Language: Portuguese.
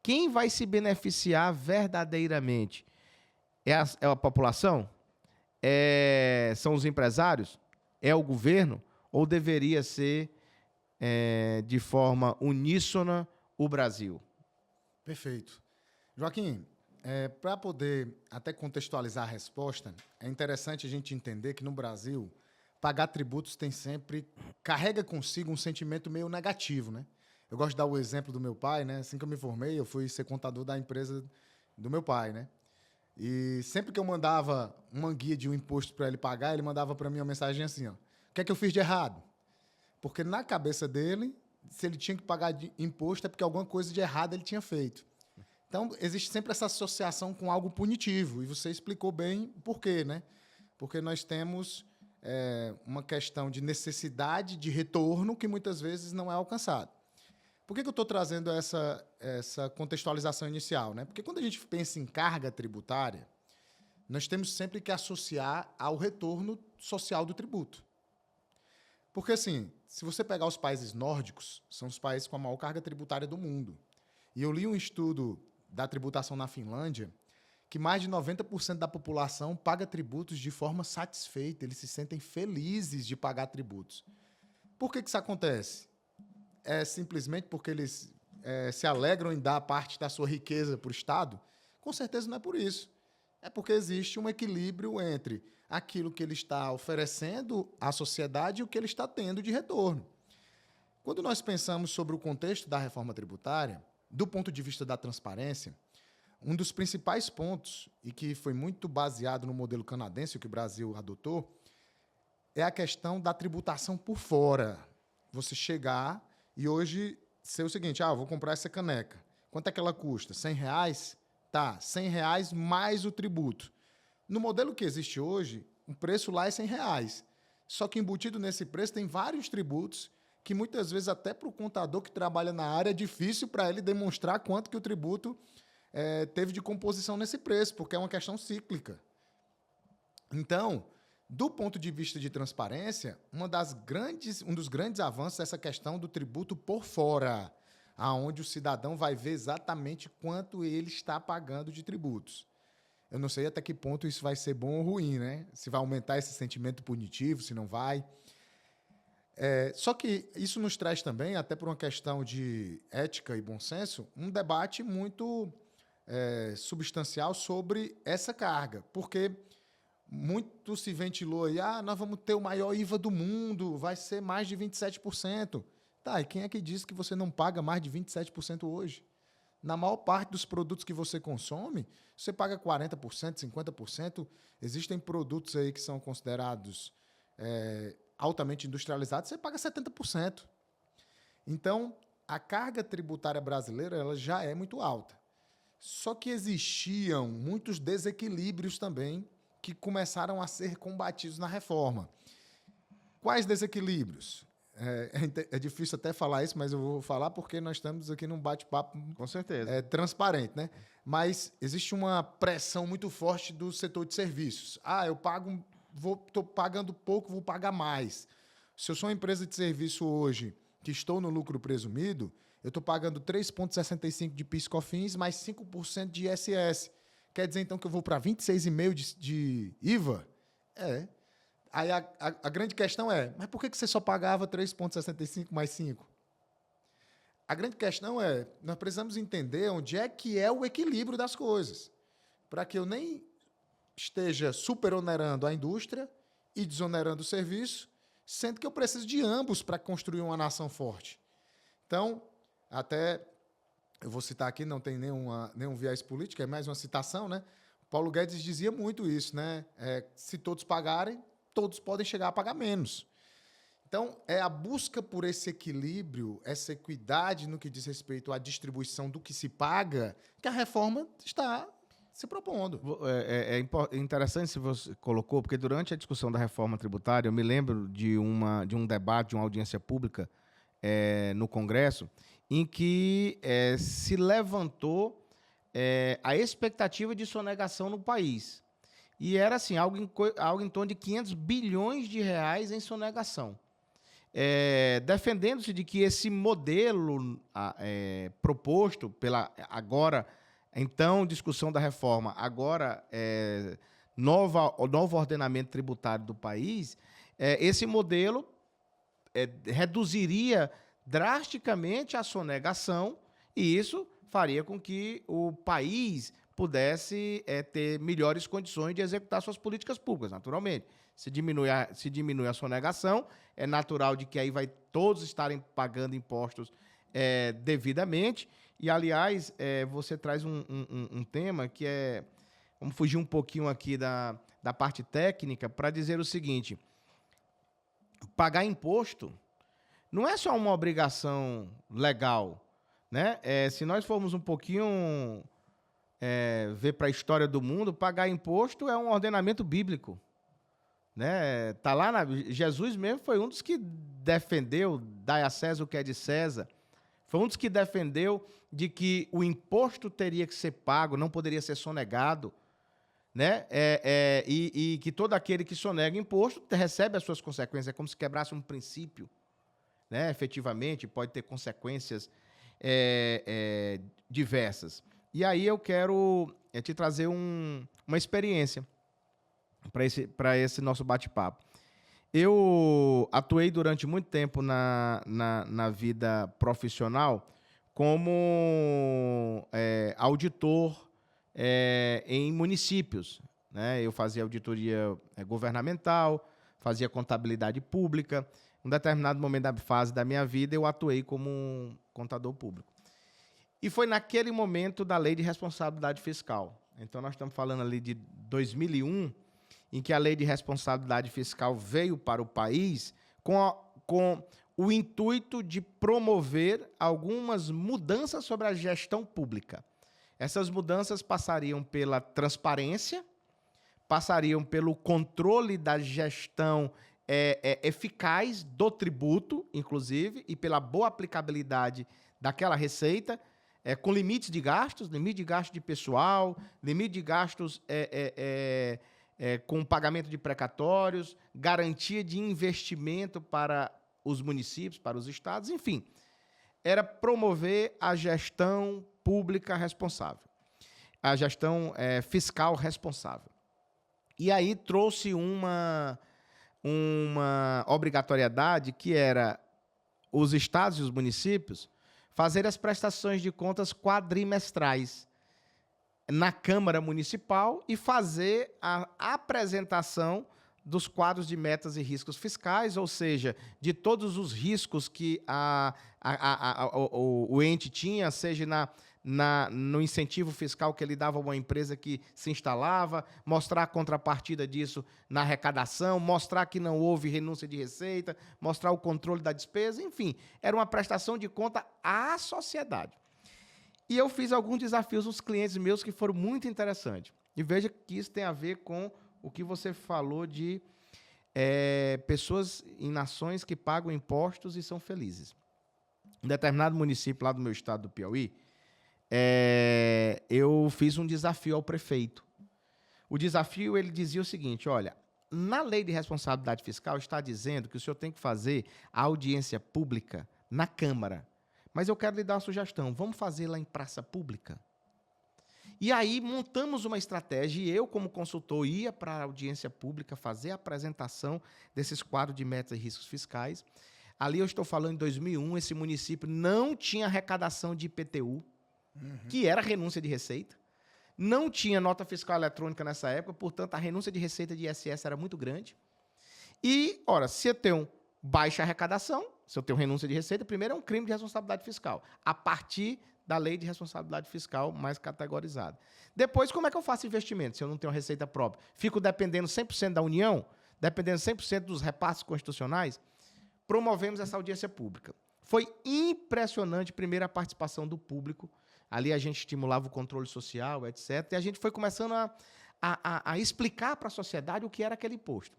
quem vai se beneficiar verdadeiramente? É a população? São os empresários? É o governo? Ou deveria ser, de forma uníssona, o Brasil? Perfeito. Joaquim, para poder até contextualizar a resposta, é interessante a gente entender que no Brasil, pagar tributos carrega consigo um sentimento meio negativo, né? Eu gosto de dar o exemplo do meu pai, né? Assim que eu me formei, eu fui ser contador da empresa do meu pai, né? E sempre que eu mandava uma guia de um imposto para ele pagar, ele mandava para mim uma mensagem assim, ó: o que é que eu fiz de errado? Porque na cabeça dele, se ele tinha que pagar imposto é porque alguma coisa de errado ele tinha feito. Então, existe sempre essa associação com algo punitivo. E você explicou bem por quê, né? Porque nós temos uma questão de necessidade de retorno que muitas vezes não é alcançado. Por que eu estou trazendo essa contextualização inicial, né? Porque quando a gente pensa em carga tributária, nós temos sempre que associar ao retorno social do tributo. Porque, assim, se você pegar os países nórdicos, são os países com a maior carga tributária do mundo. E eu li um estudo da tributação na Finlândia que mais de 90% da população paga tributos de forma satisfeita, eles se sentem felizes de pagar tributos. Por que isso acontece? É simplesmente porque eles se alegram em dar parte da sua riqueza para o Estado? Com certeza não é por isso. É porque existe um equilíbrio entre aquilo que ele está oferecendo à sociedade e o que ele está tendo de retorno. Quando nós pensamos sobre o contexto da reforma tributária, do ponto de vista da transparência, um dos principais pontos, e que foi muito baseado no modelo canadense que o Brasil adotou, é a questão da tributação por fora. Você chegar e hoje ser o seguinte: vou comprar essa caneca. Quanto é que ela custa? R$100? Tá, R$100 mais o tributo. No modelo que existe hoje, o preço lá é R$100. Só que embutido nesse preço tem vários tributos que muitas vezes até para o contador que trabalha na área é difícil para ele demonstrar quanto que o tributo teve de composição nesse preço, porque é uma questão cíclica. Então, do ponto de vista de transparência, um dos grandes avanços é essa questão do tributo por fora, aonde o cidadão vai ver exatamente quanto ele está pagando de tributos. Eu não sei até que ponto isso vai ser bom ou ruim, né? Se vai aumentar esse sentimento punitivo, se não vai. Só que isso nos traz também, até por uma questão de ética e bom senso, um debate muito substancial sobre essa carga. Porque muito se ventilou aí, nós vamos ter o maior IVA do mundo, vai ser mais de 27%. Tá, e quem é que diz que você não paga mais de 27% hoje? Na maior parte dos produtos que você consome, você paga 40%, 50%. Existem produtos aí que são considerados altamente industrializados, você paga 70%. Então, a carga tributária brasileira ela já é muito alta. Só que existiam muitos desequilíbrios também que começaram a ser combatidos na reforma. Quais desequilíbrios? É difícil até falar isso, mas eu vou falar porque nós estamos aqui num bate-papo com certeza transparente, né? Mas existe uma pressão muito forte do setor de serviços. Estou pagando pouco, vou pagar mais. Se eu sou uma empresa de serviço hoje que estou no lucro presumido, eu estou pagando 3,65% de PIS/COFINS mais 5% de ISS. Quer dizer, então, que eu vou para 26,5% de IVA? Aí a grande questão mas por que você só pagava 3,65% mais 5%? A grande questão nós precisamos entender onde é que é o equilíbrio das coisas, para que eu nem esteja superonerando a indústria e desonerando o serviço, sendo que eu preciso de ambos para construir uma nação forte. Então, até eu vou citar aqui, não tem nenhum viés político, é mais uma citação, né? Paulo Guedes dizia muito isso, né? Se todos pagarem, todos podem chegar a pagar menos. Então, é a busca por esse equilíbrio, essa equidade no que diz respeito à distribuição do que se paga, que a reforma está se propondo. É interessante se você colocou, porque durante a discussão da reforma tributária, eu me lembro de um debate, de uma audiência pública no Congresso, em que se levantou a expectativa de sonegação no país. E era assim, algo em torno de 500 bilhões de reais em sonegação. defendendo-se de que esse modelo proposto pela agora, então, discussão da reforma, agora novo ordenamento tributário do país, esse modelo reduziria drasticamente a sonegação e isso faria com que o país pudesse ter melhores condições de executar suas políticas públicas, naturalmente. Se diminui a sonegação, é natural de que aí vai todos estarem pagando impostos devidamente. E, aliás, você traz um tema que vamos fugir um pouquinho aqui da parte técnica para dizer o seguinte: pagar imposto não é só uma obrigação legal, né? Se nós formos um pouquinho ver para a história do mundo, pagar imposto é um ordenamento bíblico, né? Tá lá Jesus mesmo foi um dos que defendeu, dai a César o que é de César. Foi um dos que defendeu de que o imposto teria que ser pago, não poderia ser sonegado, né? E que todo aquele que sonega imposto recebe as suas consequências. É como se quebrasse um princípio, né? Efetivamente, pode ter consequências diversas. E aí eu quero te trazer uma experiência para esse nosso bate-papo. Eu atuei durante muito tempo na vida profissional como auditor em municípios, né? Eu fazia auditoria governamental, fazia contabilidade pública. Em um determinado momento da fase da minha vida, eu atuei como um contador público. E foi naquele momento da Lei de Responsabilidade Fiscal. Então, nós estamos falando ali de 2001, em que a Lei de Responsabilidade Fiscal veio para o país com o intuito de promover algumas mudanças sobre a gestão pública. Essas mudanças passariam pela transparência, passariam pelo controle da gestão eficaz do tributo, inclusive, e pela boa aplicabilidade daquela receita, com limite de gastos de pessoal, limite de gastos com pagamento de precatórios, garantia de investimento para os municípios, para os estados, enfim. Era promover a gestão pública responsável, a gestão fiscal responsável. E aí trouxe uma obrigatoriedade que era os estados e os municípios fazer as prestações de contas quadrimestrais na Câmara Municipal e fazer a apresentação dos quadros de metas e riscos fiscais, ou seja, de todos os riscos que o ente tinha, seja no incentivo fiscal que ele dava a uma empresa que se instalava, mostrar a contrapartida disso na arrecadação, mostrar que não houve renúncia de receita, mostrar o controle da despesa, enfim, era uma prestação de conta à sociedade. E eu fiz alguns desafios aos clientes meus que foram muito interessantes. E veja que isso tem a ver com o que você falou de pessoas em nações que pagam impostos e são felizes. Em determinado município lá do meu estado do Piauí, eu fiz um desafio ao prefeito. O desafio, ele dizia o seguinte: olha, na Lei de Responsabilidade Fiscal está dizendo que o senhor tem que fazer a audiência pública na Câmara. Mas eu quero lhe dar uma sugestão, vamos fazer lá em praça pública? E aí montamos uma estratégia e eu, como consultor, ia para a audiência pública fazer a apresentação desses quadros de metas e riscos fiscais. Ali eu estou falando em 2001, esse município não tinha arrecadação de IPTU, que era renúncia de receita. Não tinha nota fiscal eletrônica nessa época, portanto, a renúncia de receita de ISS era muito grande. E, ora, se eu tenho baixa arrecadação, se eu tenho renúncia de receita, primeiro é um crime de responsabilidade fiscal, a partir da Lei de Responsabilidade Fiscal mais categorizada. Depois, como é que eu faço investimento se eu não tenho receita própria? Fico dependendo 100% da União? Dependendo 100% dos repasses constitucionais? Promovemos essa audiência pública. Foi impressionante, primeiro, a participação do público. Ali a gente estimulava o controle social, etc. E a gente foi começando a explicar para a sociedade o que era aquele imposto.